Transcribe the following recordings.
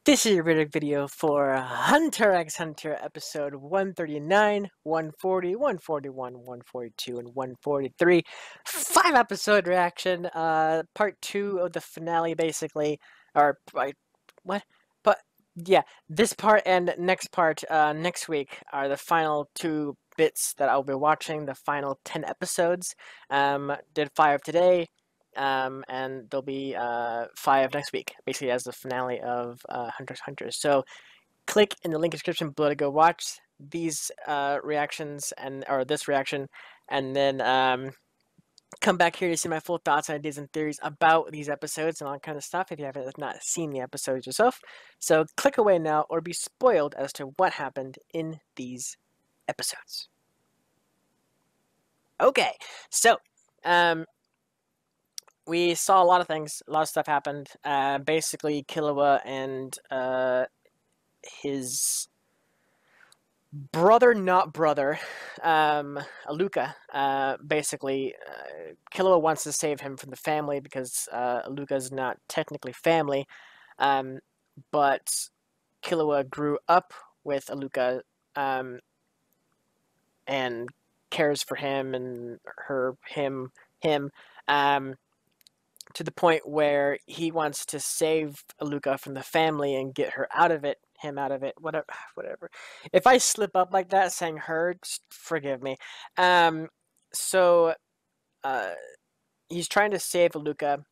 This is your video for Hunter x Hunter episode 139, 140, 141, 142, and 143. 5 episode reaction, part 2 of the finale basically. Or, what? But, yeah, this part and next part, next week are the final 2 bits that I'll be watching, the final 10 episodes. Did 5 today. And there'll be 5 next week, basically as the finale of Hunter x Hunter. So click in the link description below to go watch these reactions or this reaction, and then come back here to see my full thoughts, ideas, and theories about these episodes and all kind of stuff if you have not seen the episodes yourself. So click away now or be spoiled as to what happened in these episodes. Okay, so we saw a lot of things. A lot of stuff happened. Basically, Killua and his brother, not brother, Aluka. Basically, Killua wants to save him from the family because Aluka's not technically family. But Killua grew up with Aluka and cares for him and him. To the point where he wants to save Aluka from the family and get her out of it, him out of it, whatever. If I slip up like that saying her, just forgive me. So he's trying to save Aluka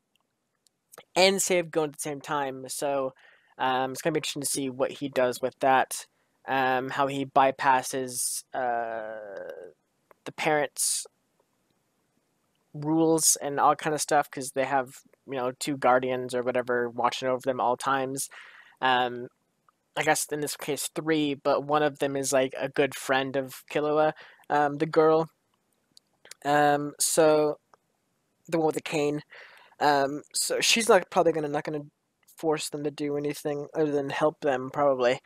and save Gon at the same time. So it's gonna be interesting to see what he does with that. How he bypasses the parents' rules and all kind of stuff because they have 2 guardians or whatever watching over them all times. I guess in this case 3, but one of them is like a good friend of Killua, the girl. So the one with the cane. So she's probably not gonna force them to do anything other than help them probably.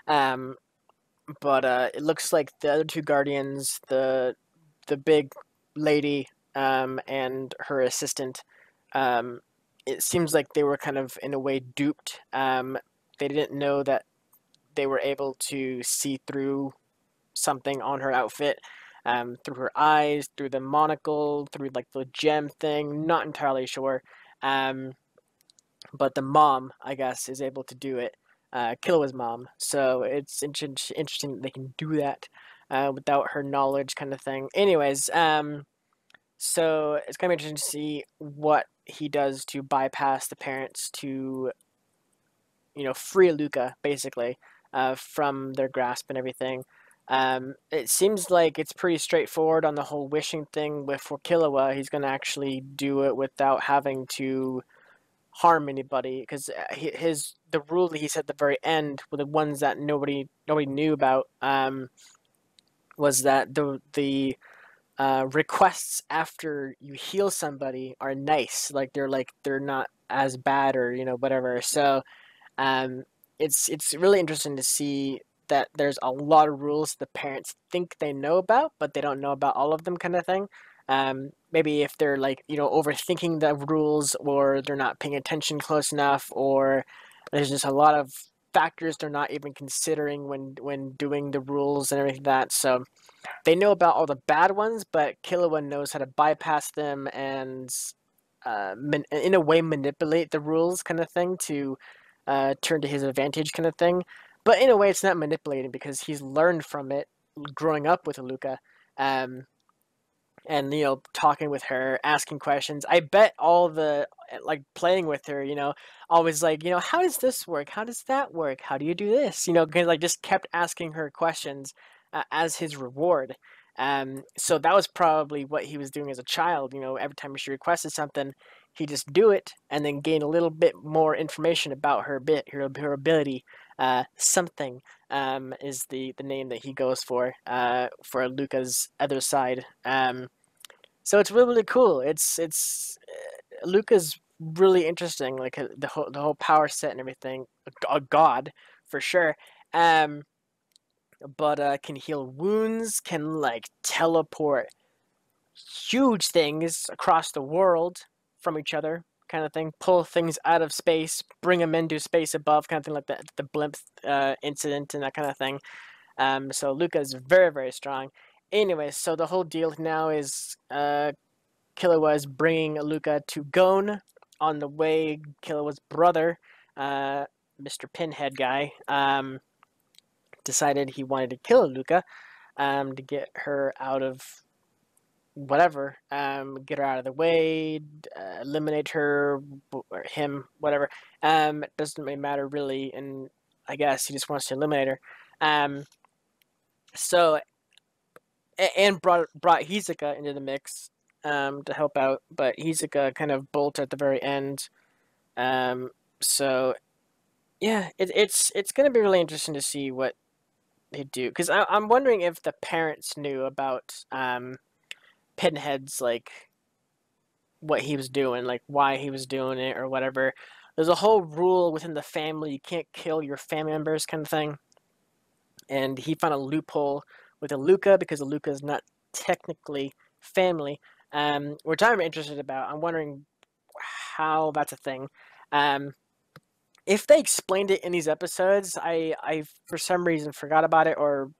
But it looks like the other 2 guardians, the big lady and her assistant, it seems like they were kind of in a way duped. They didn't know that they were able to see through something on her outfit, through her eyes, through the monocle, through like the gem thing. Not entirely sure, but the mom, I guess, is able to do it. Killua's mom. So it's interesting that they can do that without her knowledge, kind of thing. Anyways, so it's gonna be interesting to see what he does to bypass the parents to, free Luca basically from their grasp and everything. It seems like it's pretty straightforward on the whole wishing thing with for Killua. He's gonna actually do it without having to harm anybody because the rule that he said at the very end were the ones that nobody knew about. Was that the requests after you heal somebody are nice, like they're not as bad or whatever. So it's really interesting to see that there's a lot of rules the parents think they know about, but they don't know about all of them, kind of thing. Maybe if they're overthinking the rules, or they're not paying attention close enough, or there's just a lot of factors they're not even considering when doing the rules and everything like that. So they know about all the bad ones, but Killua knows how to bypass them and in a way manipulate the rules, kind of thing, to turn to his advantage, kind of thing. But in a way, it's not manipulating because he's learned from it growing up with Aluka. And talking with her, asking questions. I bet all the playing with her, always how does this work? How does that work? How do you do this? Because just kept asking her questions as his reward. So that was probably what he was doing as a child. Every time she requested something, he'd just do it and then gain a little bit more information about her ability. Something is the name that he goes for Luca's other side. So it's really, really cool. It's Luca's really interesting, like the whole power set and everything. A god for sure. But can heal wounds, can teleport huge things across the world from each other. kind of thing, pull things out of space, bring them into space above, kind of thing, like the blimp incident and that kind of thing. So Luca is very, very strong. Anyway, so the whole deal now is Killua is bringing Luca to Gon. On the way, Killua's brother, Mr. Pinhead guy, decided he wanted to kill Luca to get her out of whatever, get her out of the way, eliminate her or him, whatever. It doesn't really matter really, and I guess he just wants to eliminate her. So and brought Hisoka into the mix to help out, but Hisoka kind of bolted at the very end. So yeah, it's gonna be really interesting to see what they do, because I'm wondering if the parents knew about Pinhead's, like, what he was doing, like why he was doing it or whatever. There's a whole rule within the family, you can't kill your family members kind of thing. And he found a loophole with Luca because Luca is not technically family, which I'm interested about. I'm wondering how that's a thing. If they explained it in these episodes, I for some reason forgot about it or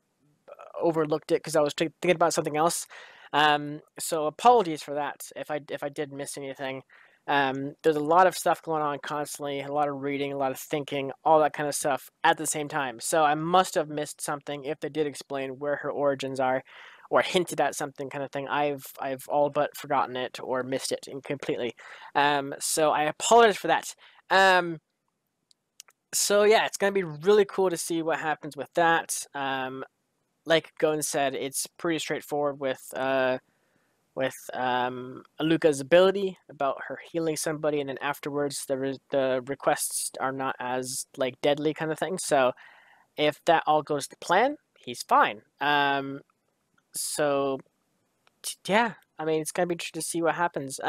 overlooked it because I was thinking about something else. So apologies for that if I did miss anything. There's a lot of stuff going on constantly, a lot of reading, a lot of thinking, all that kind of stuff at the same time. So I must have missed something if they did explain where her origins are, or hinted at something kind of thing. I've all but forgotten it or missed it completely. So I apologize for that. So yeah, it's gonna be really cool to see what happens with that. Like Gon said, it's pretty straightforward with Aluka's ability about her healing somebody, and then afterwards the requests are not as like deadly kind of thing. So if that all goes to plan, he's fine. So yeah, I mean, it's gonna be interesting to see what happens.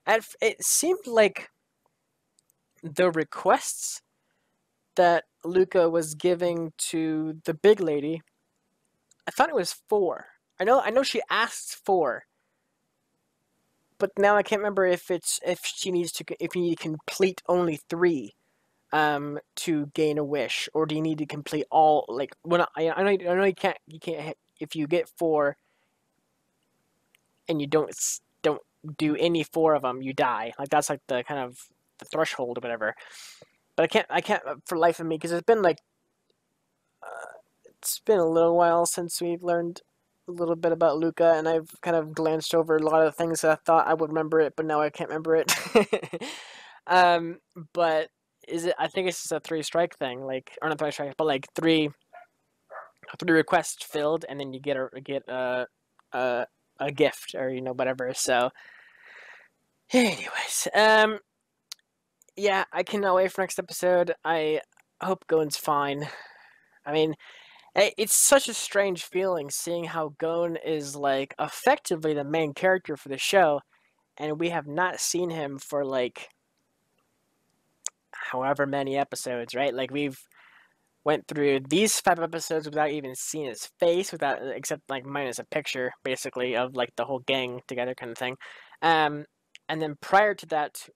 It seemed like the requests that Luca was giving to the big lady, I thought it was 4. I know she asked 4, but now I can't remember if you need to complete only 3 to gain a wish, or do you need to complete all, like, when I know you can't if you get 4 and you don't do any 4 of them, you die. Like, that's like the kind of the threshold or whatever. But I can't for life of me, because it's been a little while since we've learned a little bit about Luca, and I've kind of glanced over a lot of things that I thought I would remember it, but now I can't remember it. But is it? I think it's just a 3 strike thing, like, or not 3 strike, but like 3 requests filled, and then you get a gift, or whatever. So, anyways, yeah, I cannot wait for next episode. I hope Gon's fine. I mean, it's such a strange feeling seeing how Gon is, like, effectively the main character for the show, and we have not seen him for, like, however many episodes, right? Like, we've went through these 5 episodes without even seeing his face, except, like, minus a picture, basically, of, like, the whole gang together kind of thing. And then prior to that,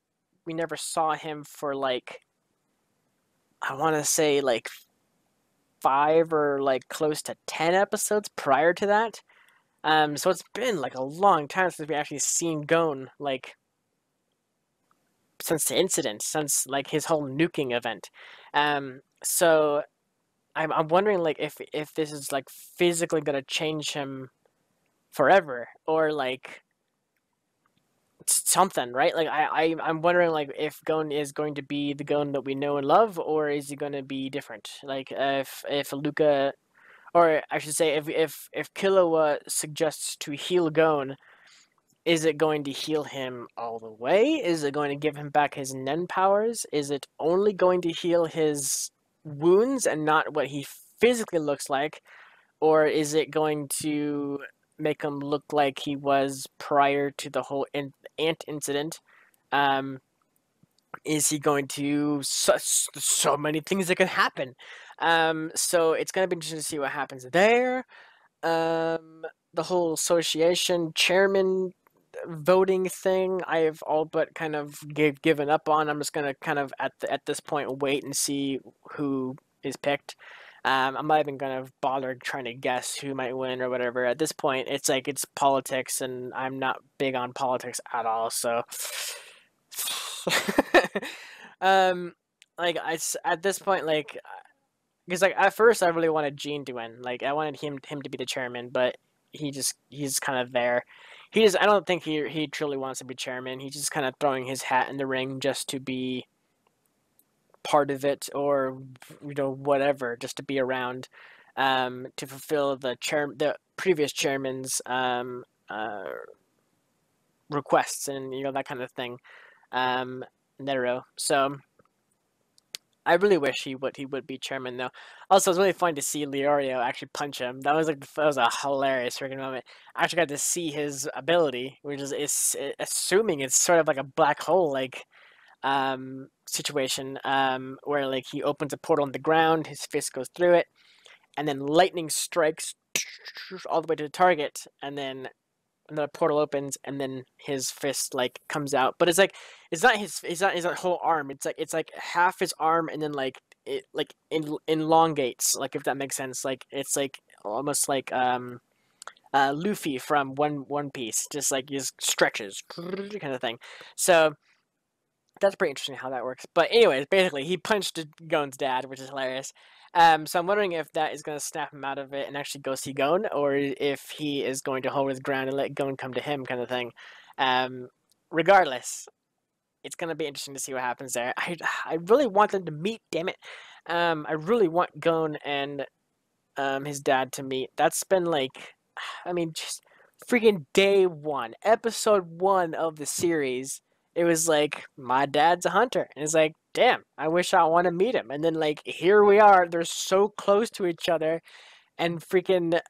we never saw him for, like, I want to say, like, 5 or, like, close to 10 episodes prior to that. So it's been, like, a long time since we actually seen Gon, like, since the incident, since, like, his whole nuking event. So I'm wondering, like, if this is, like, physically gonna change him forever, or, like, something, right? Like, I'm wondering, like, if Gon is going to be the Gon that we know and love, or is he going to be different? Like, if Luca, or I should say, if Killua suggests to heal Gon, is it going to heal him all the way? Is it going to give him back his Nen powers? Is it only going to heal his wounds and not what he physically looks like? Or is it going to make him look like he was prior to the whole ant incident? Is he going to... So many things that could happen. So it's going to be interesting to see what happens there. The whole association chairman voting thing I've all but kind of given up on. I'm just gonna kind of at this point wait and see who is picked. I'm not even gonna bother trying to guess who might win or whatever. At this point, it's like it's politics, and I'm not big on politics at all. So, um, like at this point, like because like at first I really wanted Gene to win. Like I wanted him to be the chairman, but he's kind of there. I don't think he truly wants to be chairman. He's just kind of throwing his hat in the ring just to be part of it, or whatever, just to be around, to fulfill the previous chairman's requests, and that kind of thing. Nero. So I really wish he would be chairman though. Also, it was really fun to see Leorio actually punch him. That was a hilarious freaking moment. I actually got to see his ability, which is assuming it's sort of like a black hole situation, where like he opens a portal on the ground, his fist goes through it, and then lightning strikes all the way to the target, and then another portal opens, and then his fist like comes out. But it's like it's not his whole arm. It's like half his arm, and then like it like elongates, like, if that makes sense. Like it's like almost like Luffy from One Piece, just like just stretches kind of thing. So that's pretty interesting how that works. But anyways, basically he punched Gon's dad, which is hilarious. So I'm wondering if that is going to snap him out of it and actually go see Gon, or if he is going to hold his ground and let Gon come to him, kind of thing. Regardless, it's going to be interesting to see what happens there. I really want them to meet, damn it. I really want Gon and his dad to meet. That's been like, I mean, just freaking day one, episode 1 of the series. It was like, my dad's a hunter. And it's like, damn, I wish I want to meet him. And then, like, here we are. They're so close to each other. And freaking,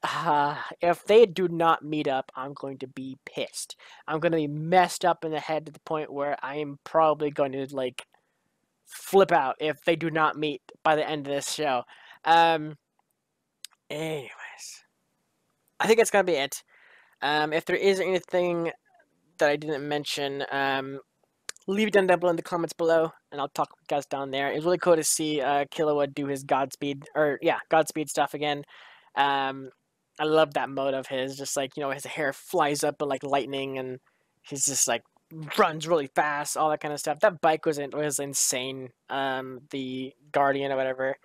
if they do not meet up, I'm going to be pissed. I'm going to be messed up in the head to the point where I am probably going to, like, flip out if they do not meet by the end of this show. Anyways, I think that's going to be it. If there is anything that I didn't mention, leave it down below in the comments below, and I'll talk with you guys down there. It's really cool to see Killua do his Godspeed stuff again. I love that mode of his, just like, his hair flies up like lightning, and he's just like runs really fast, all that kind of stuff. That bike was insane. The Guardian or whatever,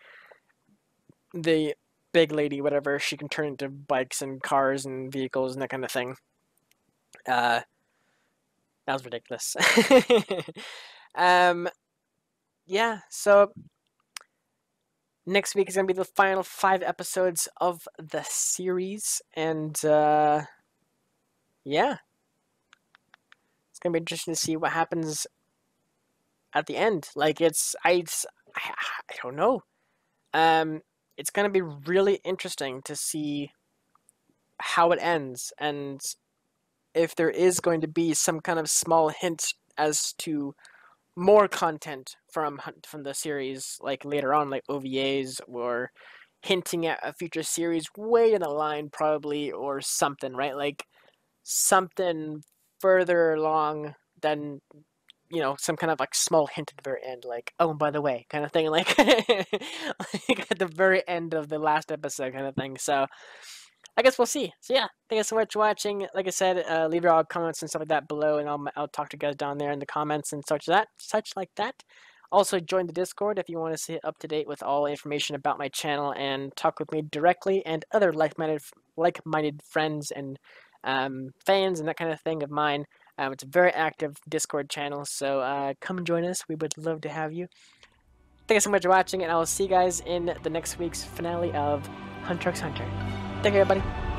the big lady, whatever, she can turn into bikes and cars and vehicles and that kind of thing. That was ridiculous. Yeah, so next week is going to be the final 5 episodes of the series, and yeah, it's going to be interesting to see what happens at the end. Like, I don't know. It's going to be really interesting to see how it ends, and if there is going to be some kind of small hint as to more content from the series, like later on, like OVAs, or hinting at a future series way in the line, probably, or something, right? Like something further along than, some kind of like small hint at the very end, like, oh, and by the way, kind of thing, like, like at the very end of the last episode, kind of thing. So I guess we'll see. So yeah, thank you so much for watching. Like I said, leave your all comments and stuff like that below, and I'll talk to you guys down there in the comments and such like that. Also, join the Discord if you want to stay up to date with all information about my channel and talk with me directly and other like-minded friends and fans and that kind of thing of mine. It's a very active Discord channel, so come and join us. We would love to have you. Thank you so much for watching, and I will see you guys in the next week's finale of Hunter x Hunter. Take care, everybody.